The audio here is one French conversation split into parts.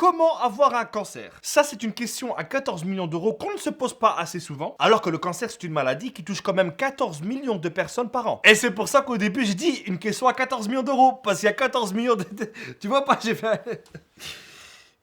comment avoir un cancer? Ça, c'est une question à 14 millions d'euros qu'on ne se pose pas assez souvent, alors que le cancer, c'est une maladie qui touche quand même 14 millions de personnes par an. Et c'est pour ça qu'au début, j'ai dit une question à 14 millions d'euros, parce qu'il y a 14 millions de... Tu vois pas, j'ai fait...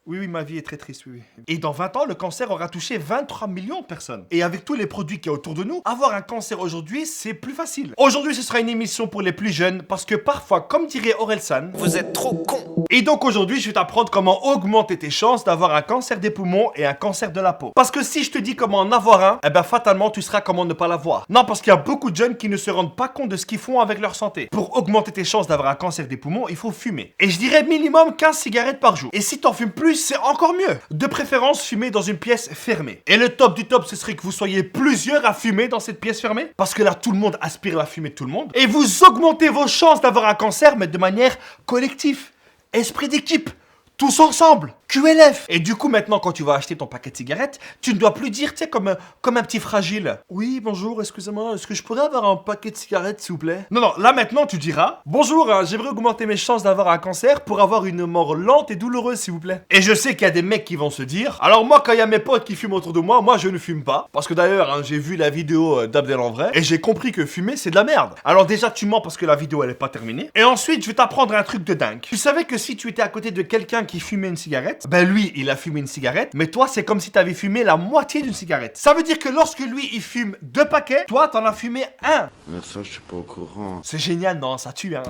Oui, ma vie est très triste, oui. Et dans 20 ans, le cancer aura touché 23 millions de personnes. Et avec tous les produits qu'il y a autour de nous, avoir un cancer aujourd'hui, c'est plus facile. Aujourd'hui, ce sera une émission pour les plus jeunes, parce que parfois, comme dirait Orelsan, vous êtes trop con. Et donc aujourd'hui, je vais t'apprendre comment augmenter tes chances d'avoir un cancer des poumons et un cancer de la peau. Parce que si je te dis comment en avoir un, eh ben fatalement, tu seras comment ne pas l'avoir. Non, parce qu'il y a beaucoup de jeunes qui ne se rendent pas compte de ce qu'ils font avec leur santé. Pour augmenter tes chances d'avoir un cancer des poumons, il faut fumer. Et je dirais minimum 15 cigarettes par jour. Et si t'en fumes plus, c'est encore mieux. De préférence, fumer dans une pièce fermée. Et le top du top, ce serait que vous soyez plusieurs à fumer dans cette pièce fermée. Parce que là, tout le monde aspire la fumée de tout le monde. Et vous augmentez vos chances d'avoir un cancer, mais de manière collective. Esprit d'équipe. Tous ensemble. QLF. Et du coup, maintenant, quand tu vas acheter ton paquet de cigarettes, tu ne dois plus dire, tu sais, comme un petit fragile. Oui, bonjour, excusez-moi, est-ce que je pourrais avoir un paquet de cigarettes, s'il vous plaît? Non, là, maintenant, tu diras, bonjour, j'aimerais augmenter mes chances d'avoir un cancer pour avoir une mort lente et douloureuse, s'il vous plaît. Et je sais qu'il y a des mecs qui vont se dire, alors moi, quand il y a mes potes qui fument autour de moi, je ne fume pas. Parce que d'ailleurs, j'ai vu la vidéo d'Abdel en vrai, et j'ai compris que fumer, c'est de la merde. Alors déjà, tu mens parce que la vidéo, elle est pas terminée. Et ensuite, je vais t'apprendre un truc de dingue. Tu savais que si tu étais à côté de quelqu'un qui fumait une cigarette, ben lui, il a fumé une cigarette, mais toi, c'est comme si t'avais fumé la moitié d'une cigarette. Ça veut dire que lorsque lui, il fume 2 paquets, toi, t'en as fumé 1. Ça, je suis pas au courant. C'est génial, non? Ça tue, hein?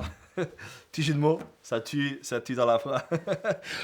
Petit jeu de mots, ça tue dans la phrase.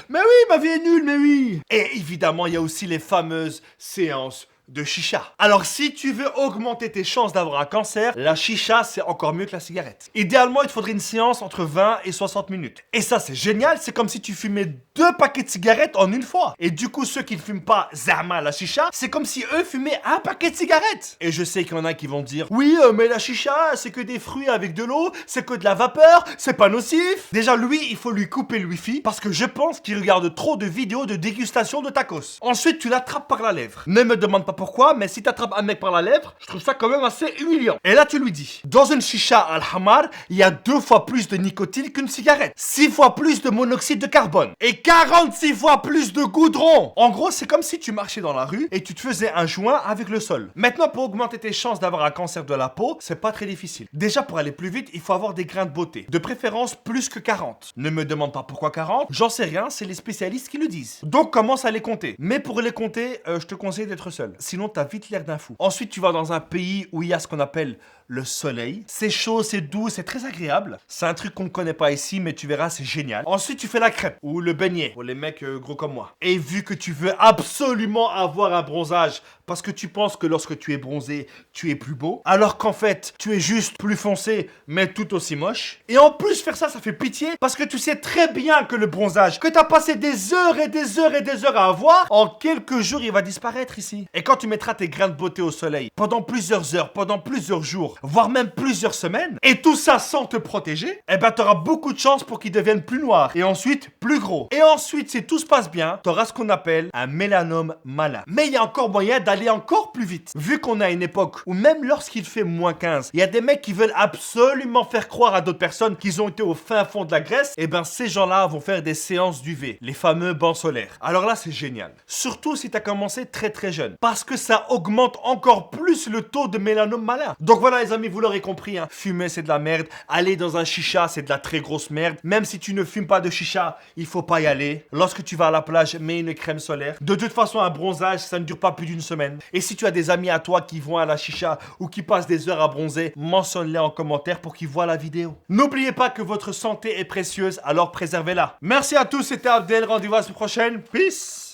Mais oui, ma vie est nulle, mais oui! Et évidemment, il y a aussi les fameuses séances de chicha. Alors si tu veux augmenter tes chances d'avoir un cancer, la chicha c'est encore mieux que la cigarette. Idéalement, il te faudrait une séance entre 20 et 60 minutes. Et ça c'est génial, c'est comme si tu fumais 2 paquets de cigarettes en une fois. Et du coup, ceux qui ne fument pas zama la chicha, c'est comme si eux fumaient un paquet de cigarettes. Et je sais qu'il y en a qui vont dire, oui, mais la chicha c'est que des fruits avec de l'eau, c'est que de la vapeur, c'est pas nocif. Déjà lui, il faut lui couper le wifi parce que je pense qu'il regarde trop de vidéos de dégustation de tacos. Ensuite, tu l'attrapes par la lèvre. Ne me demande pas pourquoi, mais si t'attrapes un mec par la lèvre, je trouve ça quand même assez humiliant. Et là, tu lui dis, dans une chicha al-hamar, il y a 2 fois plus de nicotine qu'une cigarette, 6 fois plus de monoxyde de carbone et 46 fois plus de goudron. En gros, c'est comme si tu marchais dans la rue et tu te faisais un joint avec le sol. Maintenant, pour augmenter tes chances d'avoir un cancer de la peau, c'est pas très difficile. Déjà, pour aller plus vite, il faut avoir des grains de beauté. De préférence, plus que 40. Ne me demande pas pourquoi 40, j'en sais rien, c'est les spécialistes qui le disent. Donc, commence à les compter. Mais pour les compter, je te conseille d'être seul. Sinon, t'as vite l'air d'un fou. Ensuite, tu vas dans un pays où il y a ce qu'on appelle le soleil. C'est chaud, c'est doux, c'est très agréable. C'est un truc qu'on ne connaît pas ici, mais tu verras, c'est génial. Ensuite, tu fais la crêpe ou le beignet pour les mecs gros comme moi. Et vu que tu veux absolument avoir un bronzage, parce que tu penses que lorsque tu es bronzé, tu es plus beau, alors qu'en fait, tu es juste plus foncé, mais tout aussi moche. Et en plus, faire ça, ça fait pitié, parce que tu sais très bien que le bronzage, que t'as passé des heures et des heures et des heures à avoir, en quelques jours, il va disparaître ici. Et quand tu mettras tes grains de beauté au soleil, pendant plusieurs heures, pendant plusieurs jours, voire même plusieurs semaines, et tout ça sans te protéger, eh ben t'auras beaucoup de chances pour qu'ils deviennent plus noirs, et ensuite plus gros. Et ensuite, si tout se passe bien, t'auras ce qu'on appelle un mélanome malin. Mais il y a encore moyen d'aller encore plus vite. Vu qu'on a une époque où même lorsqu'il fait moins 15, il y a des mecs qui veulent absolument faire croire à d'autres personnes qu'ils ont été au fin fond de la Grèce, et ben ces gens-là vont faire des séances d'UV, les fameux bancs solaires. Alors là, c'est génial. Surtout si t'as commencé très très jeune, parce que ça augmente encore plus le taux de mélanome malin. Donc voilà les amis, vous l'aurez compris, hein. Fumer c'est de la merde, aller dans un chicha c'est de la très grosse merde. Même si tu ne fumes pas de chicha, il faut pas y aller. Lorsque tu vas à la plage, mets une crème solaire. De toute façon, un bronzage, ça ne dure pas plus d'une semaine. Et si tu as des amis à toi qui vont à la chicha ou qui passent des heures à bronzer, mentionne-les en commentaire pour qu'ils voient la vidéo. N'oubliez pas que votre santé est précieuse, alors préservez-la. Merci à tous, c'était Abdel, rendez-vous à la semaine prochaine. Peace.